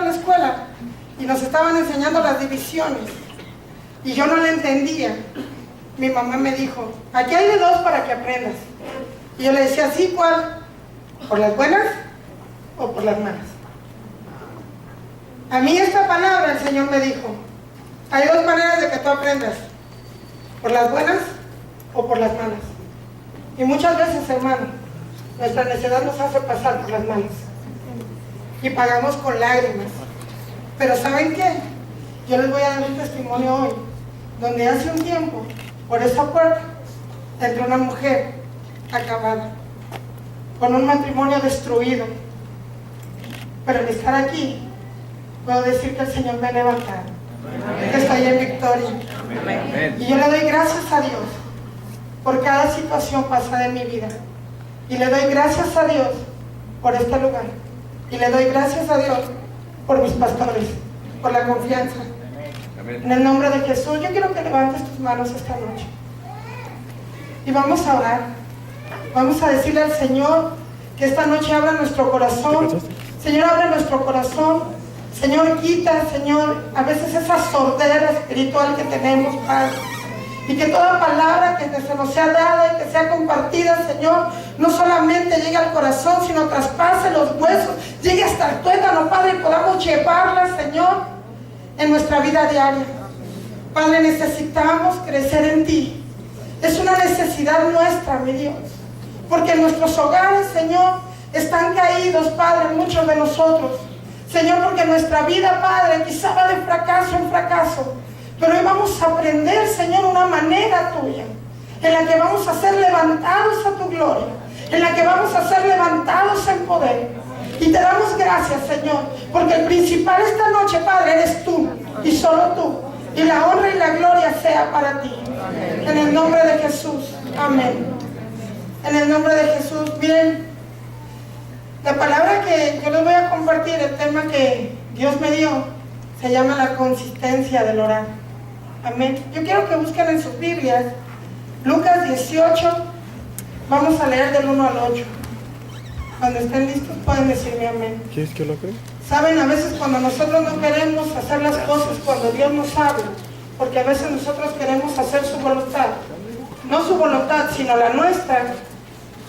la escuela y nos estaban enseñando las divisiones y yo no le entendía. Mi mamá me dijo, aquí hay de dos para que aprendas. Y yo le decía, ¿sí? ¿Cuál? ¿Por las buenas o por las malas? A mí esta palabra el Señor me dijo, hay dos maneras de que tú aprendas, por las buenas o por las malas. Y muchas veces, hermano, nuestra necedad nos hace pasar por las malas y pagamos con lágrimas. Pero ¿saben qué? Yo les voy a dar un testimonio hoy, donde hace un tiempo, por esa puerta, entró una mujer acabada, con un matrimonio destruido. Pero al estar aquí, puedo decir que el Señor me ha levantado, que estoy en victoria. Y yo le doy gracias a Dios por cada situación pasada en mi vida. Y le doy gracias a Dios por este lugar. Y le doy gracias a Dios por mis pastores, por la confianza. En el nombre de Jesús, yo quiero que levantes tus manos esta noche. Y vamos a orar. Vamos a decirle al Señor que esta noche abra nuestro corazón. Señor, abre nuestro corazón. Señor, quita, Señor, a veces esa sordera espiritual que tenemos, Padre. Y que toda palabra que se nos sea dada y que sea compartida, Señor, no solamente llegue al corazón, sino traspase los huesos, llegue hasta el tuétano, Padre, y podamos llevarla, Señor, en nuestra vida diaria. Padre, necesitamos crecer en ti. Es una necesidad nuestra, mi Dios. Porque en nuestros hogares, Señor, están caídos, Padre, muchos de nosotros. Señor, porque nuestra vida, Padre, quizá va de fracaso en fracaso. Pero hoy vamos a aprender, Señor, una manera tuya, en la que vamos a ser levantados a tu gloria, en la que vamos a ser levantados en poder. Y te damos gracias, Señor, porque el principal esta noche, Padre, eres tú, y solo tú. Y la honra y la gloria sea para ti. En el nombre de Jesús. Amén. En el nombre de Jesús. Miren, la palabra que yo les voy a compartir, el tema que Dios me dio, se llama la consistencia del orar. Amén. Yo quiero que busquen en sus Biblias Lucas 18. Vamos a leer del 1 al 8. Cuando estén listos pueden decirme amén. ¿Quieres que lo cree? Saben, a veces cuando nosotros no queremos hacer las cosas cuando Dios nos habla, porque a veces nosotros queremos hacer su voluntad, no su voluntad, sino la nuestra,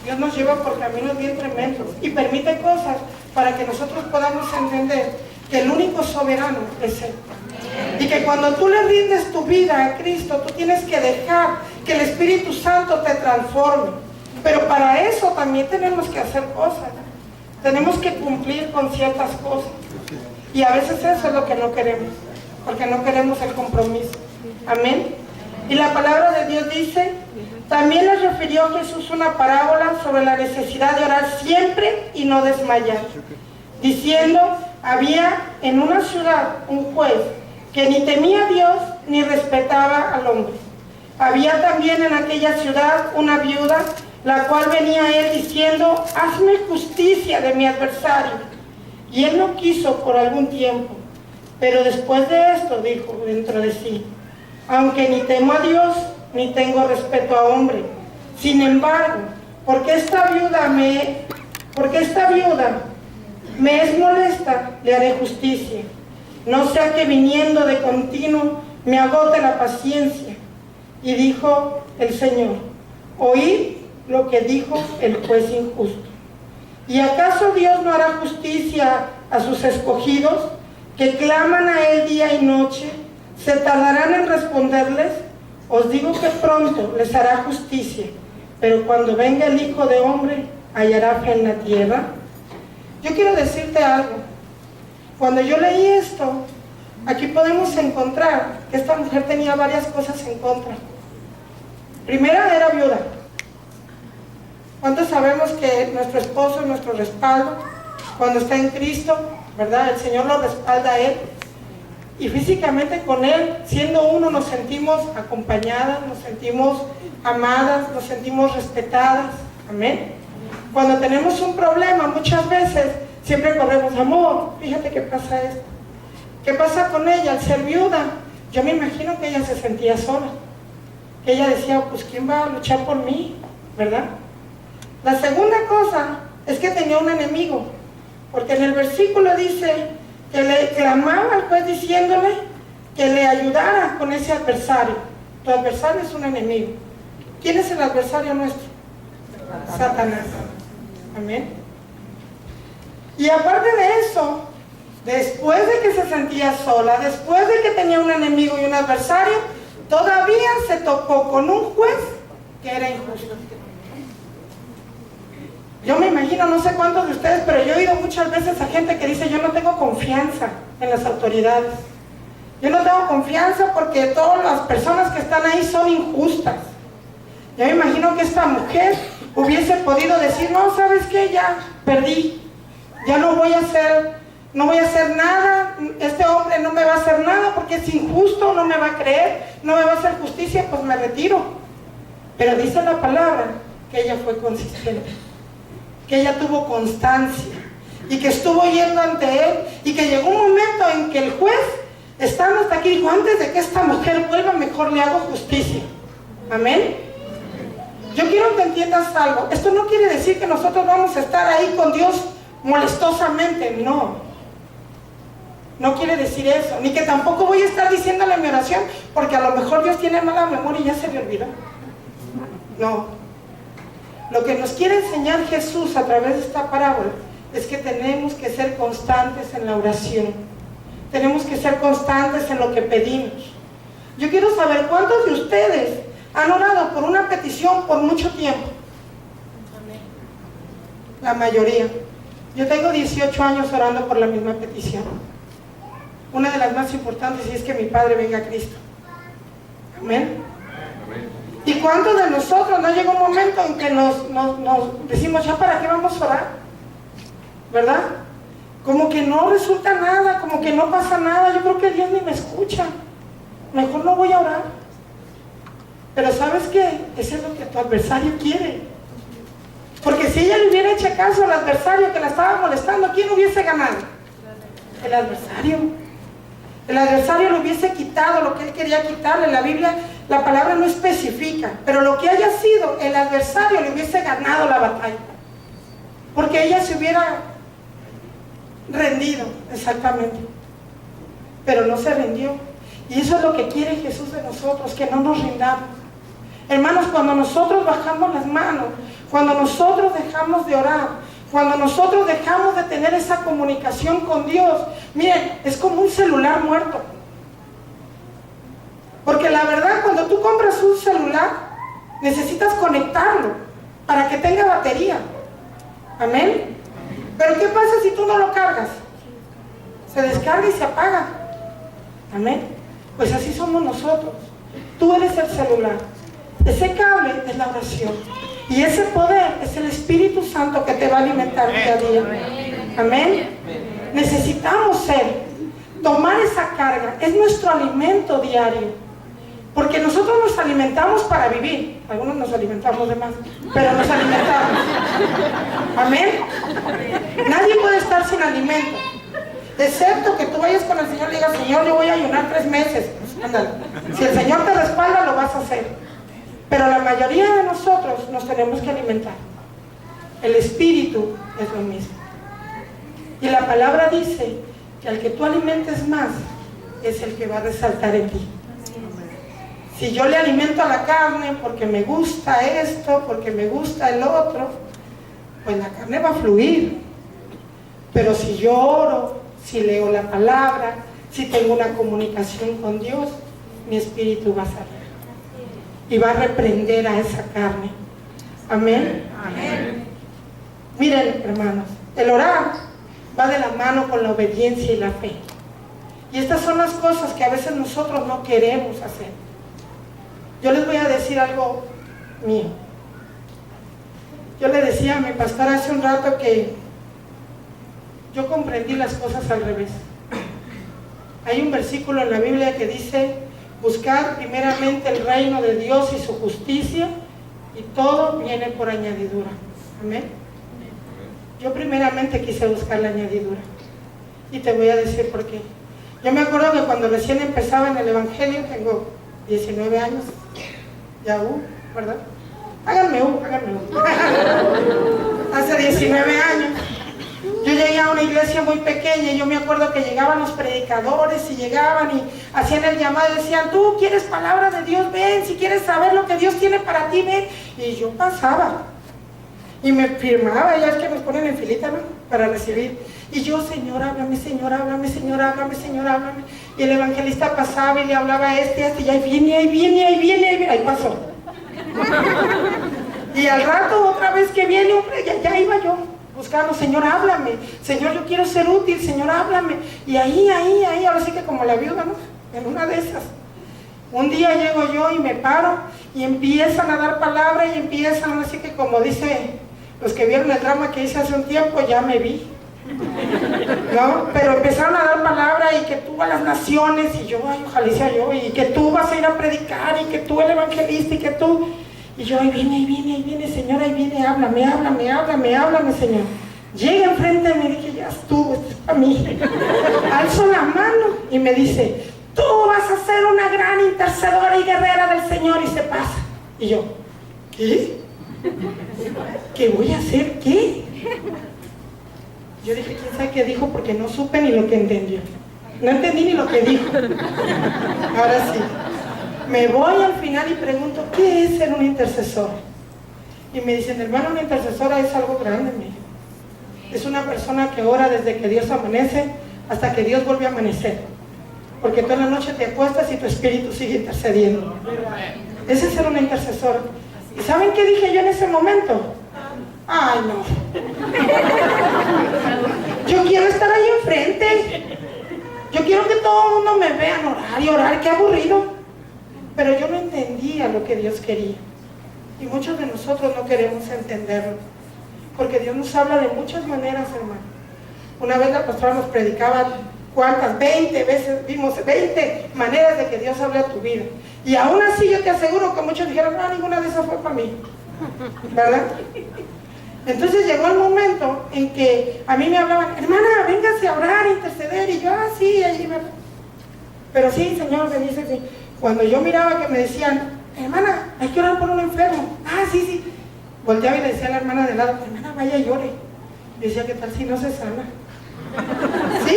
Dios nos lleva por caminos bien tremendos y permite cosas para que nosotros podamos entender que el único soberano es Él. Y que cuando tú le rindes tu vida a Cristo, tú tienes que dejar que el Espíritu Santo te transforme. Pero para eso también tenemos que hacer cosas. Tenemos que cumplir con ciertas cosas. Y a veces eso es lo que no queremos, porque no queremos el compromiso. Amén. Y la palabra de Dios dice, también les refirió Jesús una parábola sobre la necesidad de orar siempre y no desmayar, diciendo, había en una ciudad un juez que ni temía a Dios ni respetaba al hombre. Había también en aquella ciudad una viuda, la cual venía a él diciendo, hazme justicia de mi adversario. Y él no quiso por algún tiempo, pero después de esto dijo dentro de sí, aunque ni temo a Dios, ni tengo respeto a hombre, sin embargo, porque esta viuda me es molesta, le haré justicia, no sea que viniendo de continuo me agote la paciencia. Y dijo el Señor, oíd lo que dijo el juez injusto. ¿Y acaso Dios no hará justicia a sus escogidos, que claman a Él día y noche? ¿Se tardarán en responderles? Os digo que pronto les hará justicia, pero cuando venga el Hijo de Hombre, ¿hallará fe en la tierra? Yo quiero decirte algo. Cuando yo leí esto, aquí podemos encontrar que esta mujer tenía varias cosas en contra. Primera, era viuda. ¿Cuántos sabemos que nuestro esposo es nuestro respaldo? Cuando está en Cristo, ¿verdad? El Señor lo respalda a Él. Y físicamente con Él, siendo uno, nos sentimos acompañadas, nos sentimos amadas, nos sentimos respetadas. Amén. Cuando tenemos un problema, muchas veces, siempre corremos, amor, fíjate qué pasa esto. ¿Qué pasa con ella al ser viuda? Yo me imagino que ella se sentía sola. Que ella decía, pues ¿quién va a luchar por mí? ¿Verdad? La segunda cosa es que tenía un enemigo. Porque en el versículo dice que le clamaba al juez diciéndole que le ayudara con ese adversario. Tu adversario es un enemigo. ¿Quién es el adversario nuestro? Satanás. Amén. Y aparte de eso, después de que se sentía sola, después de que tenía un enemigo y un adversario, todavía se topó con un juez que era injusto. Yo me imagino, no sé cuántos de ustedes, pero yo he oído muchas veces a gente que dice: yo no tengo confianza en las autoridades. Yo no tengo confianza porque todas las personas que están ahí son injustas. Yo me imagino que esta mujer hubiese podido decir: no, ¿sabes qué? Ya perdí. Ya no voy a hacer nada. Este hombre no me va a hacer nada porque es injusto, no me va a creer, no me va a hacer justicia, pues me retiro. Pero dice la palabra que ella fue consistente, que ella tuvo constancia y que estuvo yendo ante él, y que llegó un momento en que el juez, estando hasta aquí, dijo: antes de que esta mujer vuelva, mejor le hago justicia. Amén. Yo quiero que entiendas algo. Esto no quiere decir que nosotros vamos a estar ahí con Dios molestosamente, no. No quiere decir eso. Ni que tampoco voy a estar diciéndole mi oración porque a lo mejor Dios tiene mala memoria y ya se le olvidó. No. Lo que nos quiere enseñar Jesús a través de esta parábola es que tenemos que ser constantes en la oración. Tenemos que ser constantes en lo que pedimos. Yo quiero saber cuántos de ustedes han orado por una petición por mucho tiempo. La mayoría. Yo tengo 18 años orando por la misma petición. Una de las más importantes, y es que mi padre venga a Cristo. Amén. ¿Y cuántos de nosotros no llega un momento en que nos decimos: ya para qué vamos a orar? ¿Verdad? Como que no resulta nada, como que no pasa nada. Yo creo que Dios ni me escucha. Mejor no voy a orar. Pero ¿sabes qué? Eso es lo que tu adversario quiere. Porque si ella le hubiera hecho caso al adversario que la estaba molestando, ¿quién hubiese ganado? El adversario. El adversario le hubiese quitado lo que él quería quitarle. La Biblia, la palabra no especifica, pero lo que haya sido, el adversario le hubiese ganado la batalla. Porque ella se hubiera rendido, exactamente. Pero no se rindió. Y eso es lo que quiere Jesús de nosotros, que no nos rindamos. Hermanos, cuando nosotros bajamos las manos, cuando nosotros dejamos de orar, cuando nosotros dejamos de tener esa comunicación con Dios, miren, es como un celular muerto. Porque la verdad, cuando tú compras un celular, necesitas conectarlo para que tenga batería. Amén. Pero ¿qué pasa si tú no lo cargas? Se descarga y se apaga. Amén. Pues así somos nosotros. Tú eres el celular. Ese cable es la oración. Y ese poder es el Espíritu Santo que te va a alimentar día a día. Amén. Necesitamos tomar esa carga. Es nuestro alimento diario. Porque nosotros nos alimentamos para vivir. Algunos nos alimentamos de más, pero nos alimentamos. Amén. Nadie puede estar sin alimento, excepto que tú vayas con el Señor y digas: Señor, yo voy a ayunar 3 meses. Pues, ándale. Si el Señor te respalda, lo vas a hacer. Pero la mayoría de nosotros nos tenemos que alimentar. El Espíritu es lo mismo. Y la palabra dice que al que tú alimentes más es el que va a resaltar en ti. Si yo le alimento a la carne porque me gusta esto, porque me gusta el otro, pues la carne va a fluir. Pero si yo oro, si leo la palabra, si tengo una comunicación con Dios, mi espíritu va a salir y va a reprender a esa carne. Amén. Amén. Miren, hermanos, el orar va de la mano con la obediencia y la fe. Y estas son las cosas que a veces nosotros no queremos hacer. Yo les voy a decir algo mío. Yo le decía a mi pastor hace un rato que yo comprendí las cosas al revés. Hay un versículo en la Biblia que dice: buscar primeramente el reino de Dios y su justicia, y todo viene por añadidura. Amén. Yo primeramente quise buscar la añadidura, y te voy a decir por qué. Yo me acuerdo que cuando recién empezaba en el Evangelio, tengo 19 años, ya ¿verdad? Háganme háganme Hace 19 años, yo llegué veía una iglesia muy pequeña y yo me acuerdo que llegaban los predicadores y llegaban y hacían el llamado y decían, tú quieres palabra de Dios, ven, si quieres saber lo que Dios tiene para ti, ven. Y yo pasaba y me firmaba, ya es que nos ponen en filita, ¿no?, para recibir. Y yo, Señor, háblame, Señor, háblame, Señor, háblame, Señor, háblame. Y el evangelista pasaba y le hablaba a este, y ahí viene, ahí viene, ahí viene, ahí viene. Ahí pasó. Y al rato, otra vez que viene, hombre, ya iba yo buscando, Señor, háblame. Señor, yo quiero ser útil, Señor, háblame. Y ahí, ahora sí que como la viuda, ¿no?, en una de esas. Un día llego yo y me paro y empiezan a dar palabra y empiezan, así que como dice los que vieron el drama que hice hace un tiempo, ya me vi. ¿No? Pero empezaron a dar palabra y que tú a las naciones y yo, ay, ojalá sea yo, y que tú vas a ir a predicar y que tú el evangelista y que tú, y yo, ahí viene, Señor, ahí viene, háblame, Señor. Llega enfrente de mí y dije, ya estuvo, esto es para mí. Alzo la mano y me dice, tú vas a ser una gran intercedora y guerrera del Señor, y se pasa. Y yo, ¿qué? ¿Qué voy a hacer? ¿Qué? Yo dije, ¿quién sabe qué dijo? Porque no supe ni lo que entendió. No entendí ni lo que dijo. Ahora sí. Me voy al final y pregunto, ¿qué es ser un intercesor? Y me dicen, hermano, una intercesora es algo grande, me dijo. Es una persona que ora desde que Dios amanece hasta que Dios vuelve a amanecer. Porque toda la noche te acuestas y tu espíritu sigue intercediendo. Ese es ser una intercesora. ¿Y saben qué dije yo en ese momento? Ay, no. Yo quiero estar ahí enfrente. Yo quiero que todo el mundo me vea orar y orar. Qué aburrido. Pero yo no entendía lo que Dios quería. Y muchos de nosotros no queremos entenderlo. Porque Dios nos habla de muchas maneras, hermano. Una vez la pastora nos predicaba, ¿cuántas? 20 veces, vimos 20 maneras de que Dios hable a tu vida. Y aún así yo te aseguro que muchos dijeron, no, ninguna de esas fue para mí. ¿Verdad? Entonces llegó el momento en que a mí me hablaban, hermana, véngase a orar, a interceder, y yo, sí, allí me... Pero sí, Señor, me dice, sí. Cuando yo miraba que me decían, hermana, hay que orar por un enfermo, sí, volteaba y le decía a la hermana de lado, hermana, vaya y llore. Y decía, ¿qué tal si no se sana? Sí,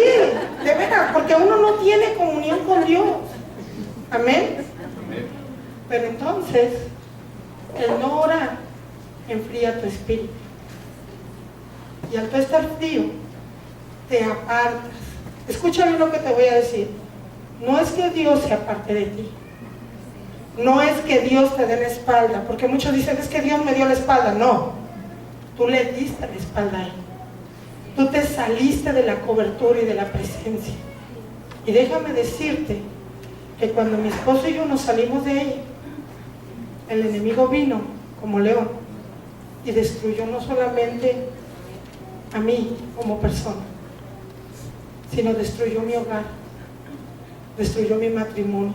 de veras, porque uno no tiene comunión con Dios. Amén. Pero entonces, el no orar enfría tu espíritu. Y al tú estar frío, te apartas. Escúchame lo que te voy a decir. No es que Dios se aparte de ti. No es que Dios te dé la espalda. Porque muchos dicen, es que Dios me dio la espalda. No. Tú le diste la espalda a Él. Tú te saliste de la cobertura y de la presencia. Y déjame decirte que cuando mi esposo y yo nos salimos de ahí, el enemigo vino como león y destruyó no solamente a mí como persona, sino destruyó mi hogar, destruyó mi matrimonio.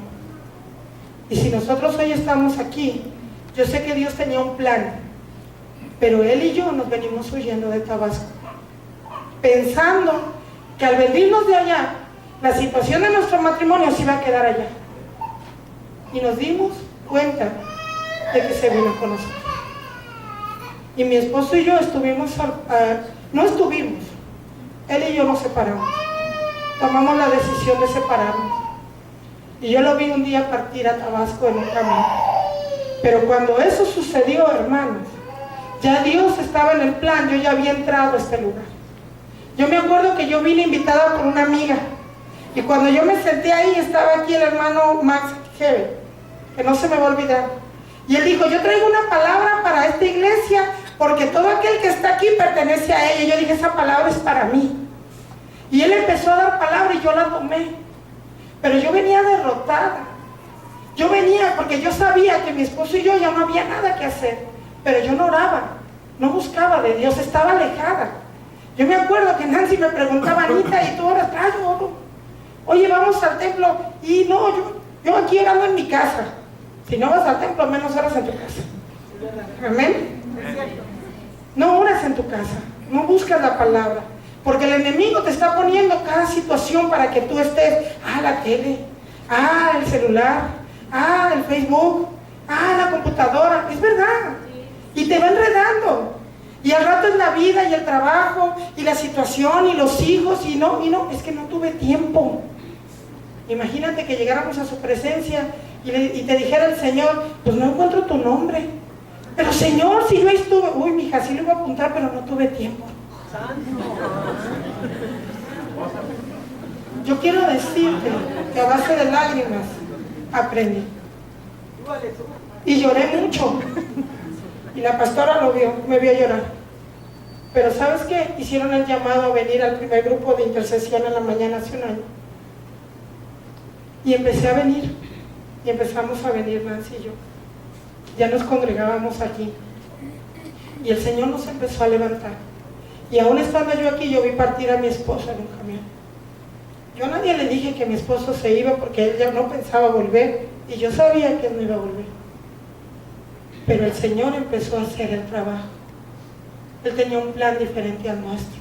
Y si nosotros hoy estamos aquí, yo sé que Dios tenía un plan, pero Él y yo nos venimos huyendo de Tabasco, pensando que al venirnos de allá, la situación de nuestro matrimonio se iba a quedar allá. Y nos dimos cuenta de que se vino con nosotros. Y mi esposo y yo estuvimos, no estuvimos, él y yo nos separamos. Tomamos la decisión de separarnos. Y yo lo vi un día partir a Tabasco en un camión. Pero cuando eso sucedió, hermanos, ya Dios estaba en el plan, yo ya había entrado a este lugar. Yo me acuerdo que yo vine invitada por una amiga. Y cuando yo me senté ahí, estaba aquí el hermano Max Heber, que no se me va a olvidar. Y él dijo, yo traigo una palabra para esta iglesia, porque todo aquel que está aquí pertenece a ella. Y yo dije, esa palabra es para mí. Y él empezó a dar palabra y yo la tomé. Pero yo venía derrotada. Yo venía porque yo sabía que mi esposo y yo ya no había nada que hacer. Pero yo no oraba, no buscaba de Dios, estaba alejada. Yo me acuerdo que Nancy me preguntaba, Anita, ¿y tú oras? Yo oro. Oye, vamos al templo. Y no, yo aquí orando en mi casa. Si no vas al templo, menos oras en tu casa. Amén. No oras en tu casa, no buscas la palabra, porque el enemigo te está poniendo cada situación para que tú estés, la tele, el celular, el Facebook, la computadora, es verdad, y te va enredando. Y al rato es la vida y el trabajo y la situación y los hijos y no, es que no tuve tiempo. Imagínate que llegáramos a su presencia y te dijera el Señor, pues no encuentro tu nombre. Pero Señor, si yo estuve, uy, mija, sí lo iba a apuntar, pero no tuve tiempo. Yo quiero decirte que a base de lágrimas aprendí. Y lloré mucho. Y la pastora lo vio, me vio llorar. Pero ¿sabes qué? Hicieron el llamado a venir al primer grupo de intercesión en la mañana hace un año. Y empecé a venir. Y empezamos a venir Nancy y yo. Ya nos congregábamos aquí. Y el Señor nos empezó a levantar. Y aún estando yo aquí, yo vi partir a mi esposo en un camión. Yo a nadie le dije que mi esposo se iba porque él ya no pensaba volver. Y yo sabía que él no iba a volver. Pero el Señor empezó a hacer el trabajo. Él tenía un plan diferente al nuestro.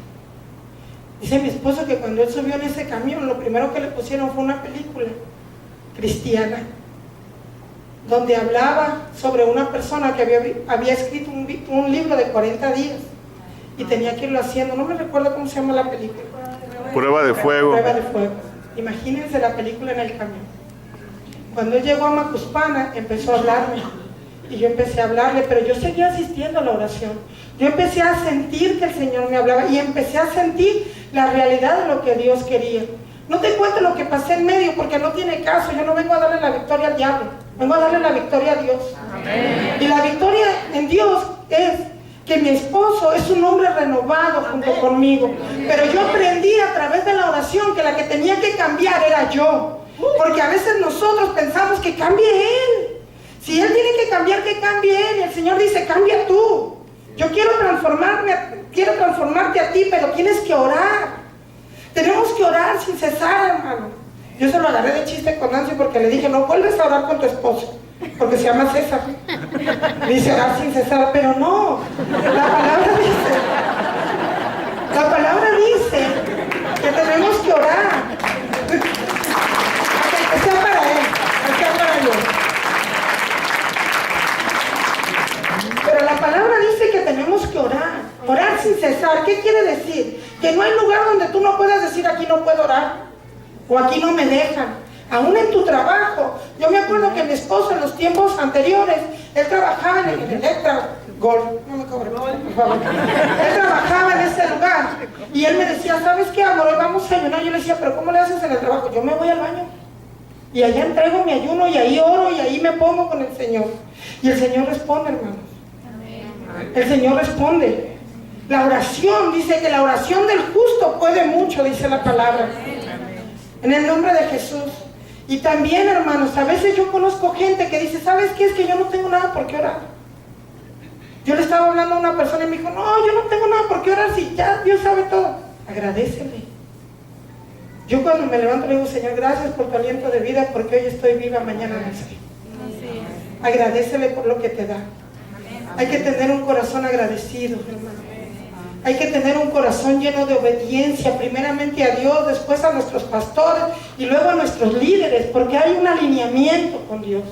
Dice mi esposo que cuando él subió en ese camión, lo primero que le pusieron fue una película cristiana, donde hablaba sobre una persona que había escrito un libro de 40 días y tenía que irlo haciendo. No me recuerdo cómo se llama la película. Prueba de fuego. Prueba de fuego. Imagínense la película en el camión. Cuando él llegó a Macuspana, empezó a hablarme. Y yo empecé a hablarle, pero yo seguía asistiendo a la oración. Yo empecé a sentir que el Señor me hablaba y empecé a sentir la realidad de lo que Dios quería. No te cuento lo que pasé en medio porque no tiene caso. Yo no vengo a darle la victoria al diablo, vengo a darle la victoria a Dios. Amén. Y la victoria en Dios es que mi esposo es un hombre renovado junto conmigo. Pero yo aprendí a través de la oración que la que tenía que cambiar era yo. Porque a veces nosotros pensamos que cambie él. Si él tiene que cambiar, que cambie él. Y el Señor dice, cambia tú. Yo quiero transformarte a ti, pero tienes que orar. Tenemos que orar sin cesar, hermano. Yo se lo agarré de chiste con Nancy porque le dije, no vuelves a orar con tu esposo, porque se llama César. Le dice, orar sin cesar, pero no. La palabra dice que tenemos que orar. Que sea para él, que sea para Dios. Pero la palabra dice que tenemos que orar sin cesar. ¿Qué quiere decir? Que no hay lugar donde tú no puedas decir, aquí no puedo orar, o aquí no me dejan. Aún en tu trabajo. Yo me acuerdo que mi esposo en los tiempos anteriores, él trabajaba en el Electra Gold, no me cobre, por favor. Él trabajaba en ese lugar y él me decía, ¿sabes qué, amor? Hoy vamos a ayunar. Yo le decía, ¿pero cómo le haces en el trabajo? Yo me voy al baño y allá entrego mi ayuno y ahí oro y ahí me pongo con el Señor. Y el Señor responde, hermanos. El Señor responde. La oración, dice que la oración del justo puede mucho, dice la palabra. En el nombre de Jesús. Y también, hermanos, a veces yo conozco gente que dice, ¿sabes qué? Es que yo no tengo nada por qué orar. Yo le estaba hablando a una persona y me dijo, no, yo no tengo nada por qué orar si ya Dios sabe todo. Agradécele. Yo cuando me levanto le digo, Señor, gracias por tu aliento de vida, porque hoy estoy viva, mañana no sé. Agradécele por lo que te da. Hay que tener un corazón agradecido, hermano. Hay que tener un corazón lleno de obediencia, primeramente a Dios, después a nuestros pastores y luego a nuestros líderes, porque hay un alineamiento con Dios.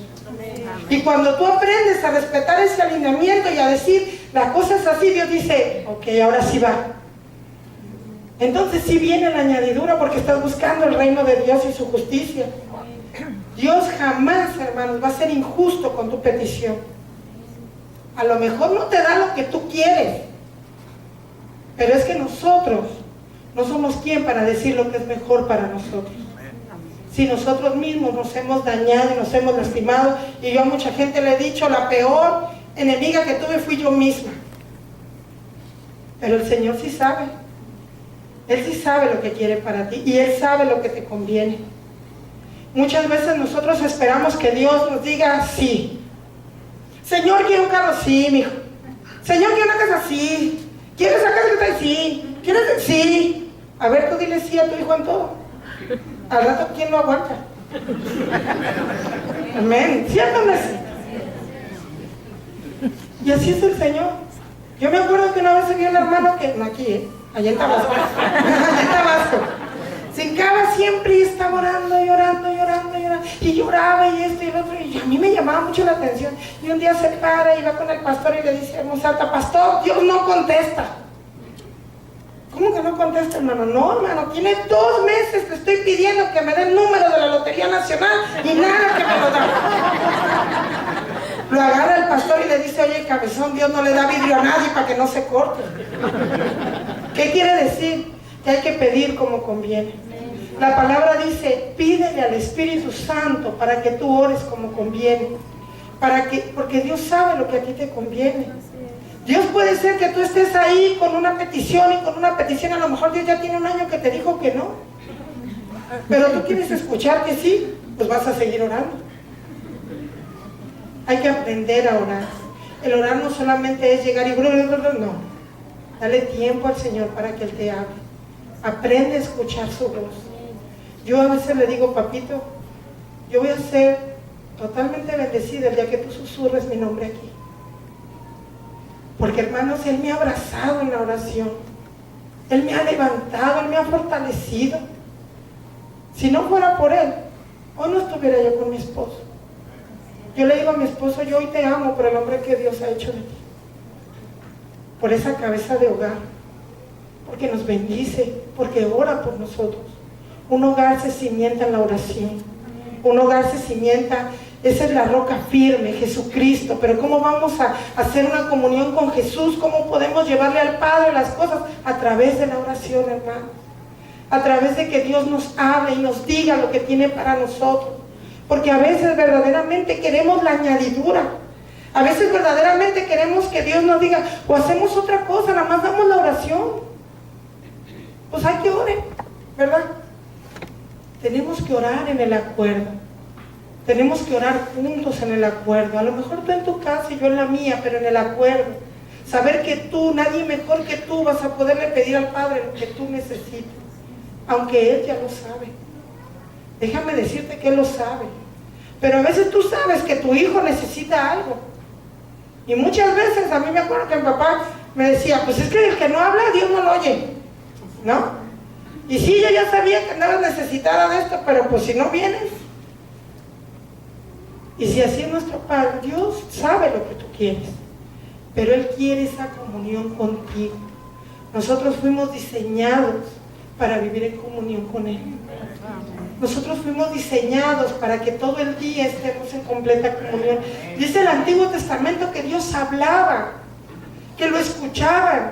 Y cuando tú aprendes a respetar ese alineamiento y a decir, la cosa es así, Dios dice, ok, ahora sí va. Entonces sí viene la añadidura porque estás buscando el reino de Dios y su justicia. Dios jamás, hermanos, va a ser injusto con tu petición. A lo mejor no te da lo que tú quieres, pero es que nosotros no somos quien para decir lo que es mejor para nosotros. Si nosotros mismos nos hemos dañado y nos hemos lastimado, y yo a mucha gente le he dicho, la peor enemiga que tuve fui yo misma. Pero el Señor sí sabe. Él sí sabe lo que quiere para ti y Él sabe lo que te conviene. Muchas veces nosotros esperamos que Dios nos diga sí. Señor, quiero un carro, sí, mijo. Señor, quiero una casa, sí. ¿Quieres esa casa que está ahí? Sí. ¿Quieres? Sí. A ver, tú dile sí a tu hijo en todo. Al rato, ¿quién lo aguanta? Amén. ¿Cierto o no es? Y así es el Señor. Yo me acuerdo que una vez vi un hermano que, no aquí, allá en Tabasco. Allá en Tabasco. Se hincaba siempre y estaba orando y orando y orando y orando. y lloraba y esto y lo otro, y a mí me llamaba mucho la atención. Y un día se para y va con el pastor y le dice en voz alta: pastor, Dios no contesta. ¿Cómo que no contesta, hermano? No, hermano, tiene 2 meses que estoy pidiendo que me dé el número de la Lotería Nacional y nada que me lo da. Lo agarra el pastor y le dice: oye, cabezón, Dios no le da vidrio a nadie para que no se corte. ¿Qué quiere decir? Que hay que pedir como conviene. La palabra dice: pídele al Espíritu Santo para que tú ores como conviene. Porque Dios sabe lo que a ti te conviene. Dios puede ser que tú estés ahí con una petición y con una petición, a lo mejor Dios ya tiene 1 año que te dijo que no. Pero tú quieres escuchar que sí, pues vas a seguir orando. Hay que aprender a orar. El orar no solamente es llegar y no. Dale tiempo al Señor para que Él te hable. Aprende a escuchar su voz. Yo a veces le digo: papito, yo voy a ser totalmente bendecida el día que tú susurres mi nombre aquí. Porque, hermanos, Él me ha abrazado en la oración. Él me ha levantado, Él me ha fortalecido. Si no fuera por Él, hoy no estuviera yo con mi esposo. Yo le digo a mi esposo: yo hoy te amo por el hombre que Dios ha hecho de ti. Por esa cabeza de hogar. Porque nos bendice, porque ora por nosotros. Un hogar se cimienta en la oración. Un hogar se cimienta, esa es la roca firme, Jesucristo. Pero ¿cómo vamos a hacer una comunión con Jesús? ¿Cómo podemos llevarle al Padre las cosas? A través de la oración, hermanos. A través de que Dios nos hable y nos diga lo que tiene para nosotros. Porque a veces verdaderamente queremos la añadidura. A veces verdaderamente queremos que Dios nos diga, o hacemos otra cosa, nada más damos la oración. Pues hay que orar, ¿verdad? Tenemos que orar en el acuerdo. Tenemos que orar juntos en el acuerdo. A lo mejor tú en tu casa y yo en la mía, pero en el acuerdo. Saber que tú, nadie mejor que tú, vas a poderle pedir al Padre lo que tú necesites. Aunque Él ya lo sabe. Déjame decirte que Él lo sabe. Pero a veces tú sabes que tu hijo necesita algo. Y muchas veces, a mí me acuerdo que mi papá me decía: pues es que el que no habla, Dios no lo oye, ¿no? Y sí, yo ya sabía que andabas necesitada de esto, pero pues si no vienes. Y si así es nuestro Padre, Dios sabe lo que tú quieres, pero Él quiere esa comunión contigo. Nosotros fuimos diseñados para vivir en comunión con Él. Nosotros fuimos diseñados para que todo el día estemos en completa comunión. Dice el Antiguo Testamento que Dios hablaba, que lo escuchaban.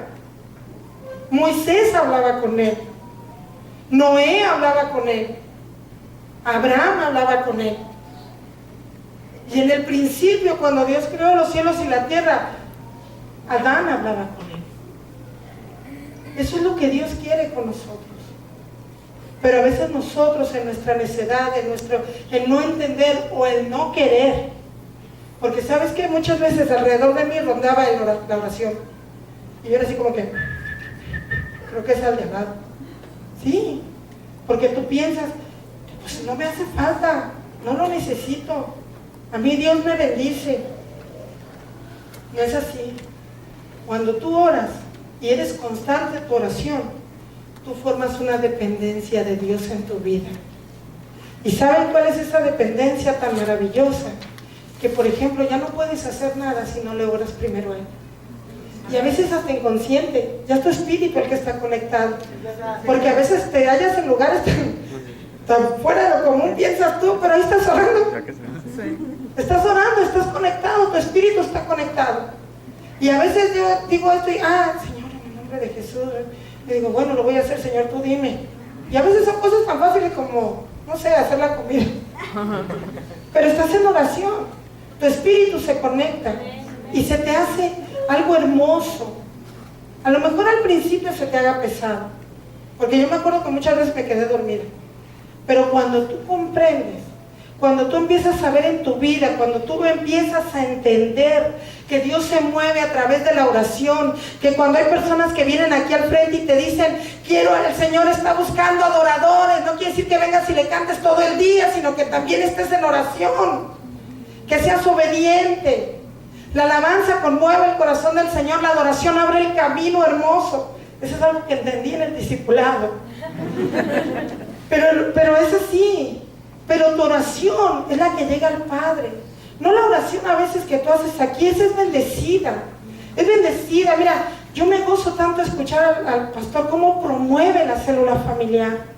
Moisés hablaba con Él. Noé hablaba con Él. Abraham hablaba con Él. Y en el principio, cuando Dios creó los cielos y la tierra, Adán hablaba con Él. Eso es lo que Dios quiere con nosotros. Pero a veces nosotros, en nuestra necedad, en no entender o el no querer, porque sabes que muchas veces alrededor de mí rondaba la oración, y yo era así como que, creo que es al de al lado. Sí, porque tú piensas, pues no me hace falta, no lo necesito, a mí Dios me bendice. No es así. Cuando tú oras y eres constante en tu oración, tú formas una dependencia de Dios en tu vida. ¿Y saben cuál es esa dependencia tan maravillosa? Que, por ejemplo, ya no puedes hacer nada si no le oras primero a Él. Y a veces hasta inconsciente, ya es tu espíritu el que está conectado. Porque a veces te hallas en lugares tan fuera de lo común, piensas tú, pero ahí estás orando. Estás orando, estás conectado, tu espíritu está conectado. Y a veces yo digo esto y, Señor, en el nombre de Jesús, le digo, bueno, lo voy a hacer, Señor, tú dime. Y a veces son cosas tan fáciles como, no sé, hacer la comida. Pero estás en oración, tu espíritu se conecta y se te hace algo hermoso. A lo mejor al principio se te haga pesado, porque yo me acuerdo que muchas veces me quedé dormida. Pero cuando tú comprendes, cuando tú empiezas a ver en tu vida, cuando tú empiezas a entender que Dios se mueve a través de la oración, que cuando hay personas que vienen aquí al frente y te dicen, el Señor está buscando adoradores, no quiere decir que vengas y le cantes todo el día, sino que también estés en oración, que seas obediente. La alabanza conmueve el corazón del Señor, la adoración abre el camino hermoso. Eso es algo que entendí en el discipulado. Pero es así. Pero tu oración es la que llega al Padre. No la oración a veces que tú haces aquí, esa es bendecida. Es bendecida. Mira, yo me gozo tanto escuchar al pastor cómo promueve la célula familiar.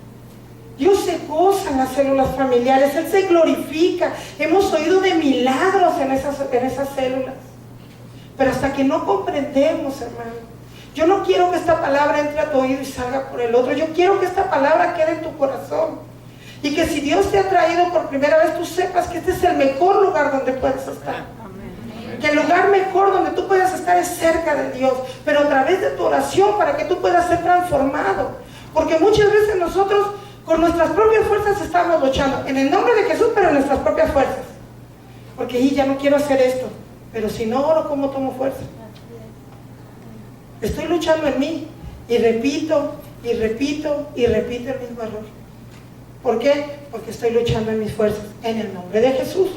Dios se goza en las células familiares, Él se glorifica. Hemos oído de milagros en esas células. Pero hasta que no comprendemos, hermano, yo no quiero que esta palabra entre a tu oído y salga por el otro. Yo quiero que esta palabra quede en tu corazón. Y que si Dios te ha traído por primera vez, tú sepas que este es el mejor lugar donde puedes estar. Que el lugar mejor donde tú puedas estar es cerca de Dios, pero a través de tu oración para que tú puedas ser transformado. Porque muchas veces nosotros con nuestras propias fuerzas estamos luchando, en el nombre de Jesús, pero en nuestras propias fuerzas. Porque ya no quiero hacer esto, pero si no oro, ¿cómo tomo fuerza? Estoy luchando en mí y repito y repito y repito el mismo error. ¿Por qué? Porque estoy luchando en mis fuerzas, en el nombre de Jesús,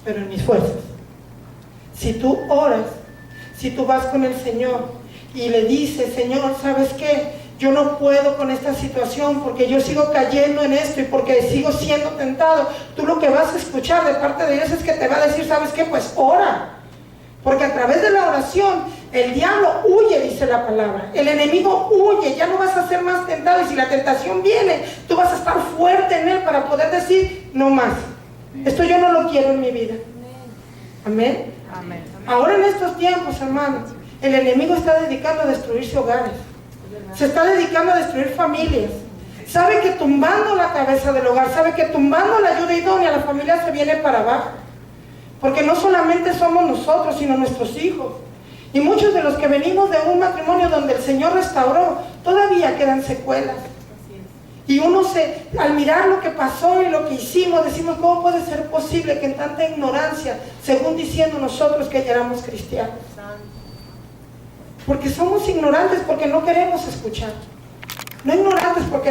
pero en mis fuerzas. Si tú oras, si tú vas con el Señor y le dices, Señor, ¿sabes qué? Yo no puedo con esta situación porque yo sigo cayendo en esto y porque sigo siendo tentado. Tú lo que vas a escuchar de parte de Dios es que te va a decir, ¿sabes qué? Pues ora. Porque a través de la oración el diablo huye, dice la palabra. El enemigo huye, ya no vas a ser más tentado. Y si la tentación viene, tú vas a estar fuerte en él para poder decir, no más. Esto yo no lo quiero en mi vida. Amén. Amén. Ahora en estos tiempos, hermanos, el enemigo está dedicando a destruirse hogares. Se está dedicando a destruir familias. Sabe que tumbando la cabeza del hogar, sabe que tumbando la ayuda idónea, la familia se viene para abajo. Porque no solamente somos nosotros, sino nuestros hijos. Y muchos de los que venimos de un matrimonio donde el Señor restauró, todavía quedan secuelas. Y uno al mirar lo que pasó y lo que hicimos, decimos, ¿cómo puede ser posible que en tanta ignorancia, según diciendo nosotros que ya éramos cristianos? Porque somos ignorantes, porque no queremos escuchar. No ignorantes porque